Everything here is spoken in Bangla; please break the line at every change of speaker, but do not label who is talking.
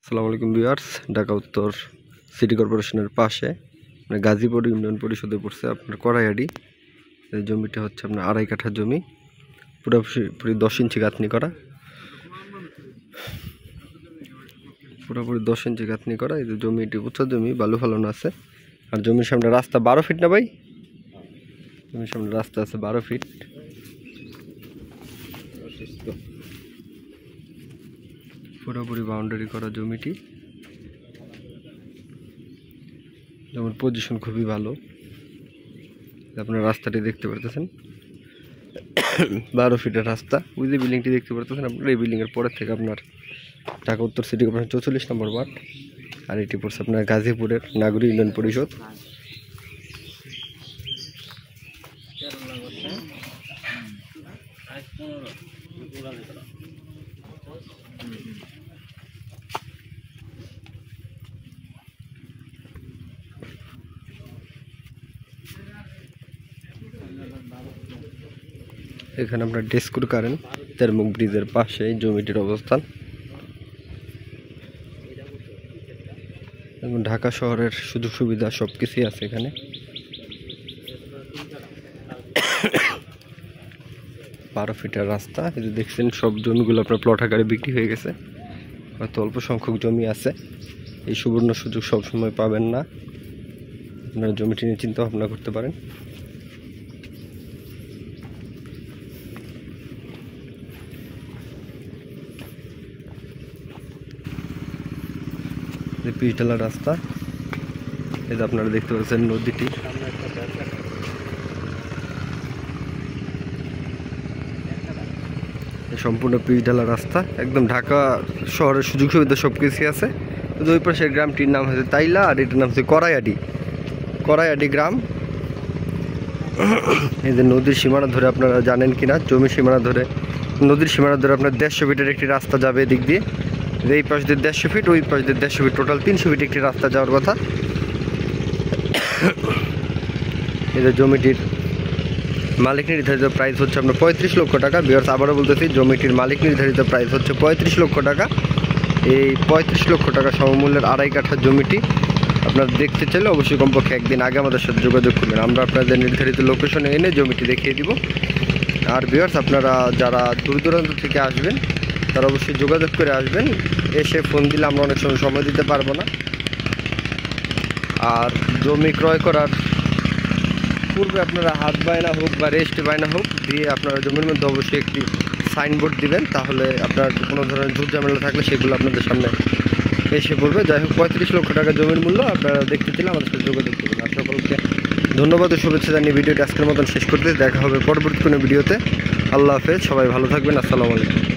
আসসালামু আলাইকুম ভিউয়ার্স, ঢাকা উত্তর সিটি কর্পোরেশনের পাশে গাজীপুর ইউনিয়ন পরিষদে পড়ছে আপনার কড়াইয়াডি। এই জমিটা হচ্ছে আপনার 2.5 কাঠা জমি, পুরোপুরি 10 ইঞ্চি গাঁথনি করা, পুরোপুরি 10 ইঞ্চি গাঁথনি করা। এই যে জমিটি উঁচা জমি, বালু ফেলানো আছে। আর জমির সামনে রাস্তা 12 ফিট না ভাই? জমির সামনে রাস্তা আছে 12 ফিট। পুরোপুরি বাউন্ডারি করা জমিটি। জমির পজিশন খুবই ভালো, আপনার রাস্তাটি দেখতে পারতেছেন 12 ফিটের রাস্তা। ওই যে বিল্ডিংটি দেখতে পারতেছেন আপনার, এই বিল্ডিংয়ের পরের থেকে আপনার ঢাকা উত্তর সিটি কর্পোরেশন 44 নম্বর ওয়ার্ড। আর এটি পড়ছে আপনার গাজীপুরের নাগরিক ইউনিয়ন পরিষদ। এখানে আপনার ডেস্কুর কারেন্ট তেরমুখ ব্রিজের পাশে জমিটির অবস্থান। এবং ঢাকা শহরের সুযোগ সুবিধা সব কিছুই আছে এখানে। বারো ফিটের রাস্তা। এই যে দেখছেন সব জমিগুলো আপনার প্লট আকারে বিক্রি হয়ে গেছে, হয়তো অল্প সংখ্যক জমি আছে। এই সুবর্ণ সুযোগ সবসময় পাবেন না, আপনারা জমিটি নিয়ে চিন্তা ভাবনা করতে পারেন। পিচ ঢালা রাস্তা। এই যে আপনারা দেখতে পাচ্ছেন নদীটি। সম্পূর্ণ পিচ ঢালা রাস্তা, একদম ঢাকা শহরের সুযোগ সুবিধা সব কিছুই আছে। ওই পাশের গ্রামটির নাম হচ্ছে তাইলা, আর এটার নাম হচ্ছে কড়াইয়াডি গ্রাম। এই যে নদীর সীমানা ধরে, আপনারা জানেন কিনা, জমির সীমানা ধরে, নদীর সীমানা ধরে আপনার 150 ফিটের একটি রাস্তা যাবে এদিক দিয়ে। এই পাশ দিয়ে 150 ফিট, ওই পাশ দিয়ে 150 ফিট, টোটাল 300 ফিট একটি রাস্তা যাওয়ার কথা। এই যে জমিটির মালিক নির্ধারিত প্রাইস হচ্ছে আপনার 35 লক্ষ টাকা। ভিউয়ার্স, আবারও বলতেছি, জমিটির মালিক নির্ধারিত প্রাইস হচ্ছে 35 লক্ষ টাকা। এই 35 লক্ষ টাকা সমমূল্যের 2.5 কাঠা জমিটি আপনারা দেখতে চাইলে অবশ্যই কমপক্ষে একদিন আগে আমাদের সাথে যোগাযোগ করবেন। আমরা আপনাদের নির্ধারিত লোকেশনে এনে জমিটি দেখিয়ে দিব। আর ভিউয়ার্স, আপনারা যারা দূর দূরান্ত থেকে আসবেন তারা অবশ্যই যোগাযোগ করে আসবেন। এসে ফোন দিলে আমরা অনেক সময় দিতে পারবো না। আর জমি ক্রয় করার পূর্বে আপনারা হাত বায়না হোক বা রেস্ট বায়না হোক দিয়ে আপনারা জমির মধ্যে অবশ্যই একটি সাইনবোর্ড দিবেন, তাহলে আপনার কোনো ধরনের ঝুট ঝামেলা থাকলে সেগুলো আপনাদের সামনে এসে পড়বে। যাই হোক, 35 লক্ষ টাকা জমির মূল্য। আপনারা দেখতে চাইলে আমাদের সাথে যোগাযোগ করবেন। আর সকলকে ধন্যবাদ ও শুভেচ্ছা জানিয়ে ভিডিওটি আজকের মতন শেষ করতে। দেখা হবে পরবর্তী কোনো ভিডিওতে। আল্লাহ হাফেজ, সবাই ভালো থাকবেন। আসসালামু আলাইকুম।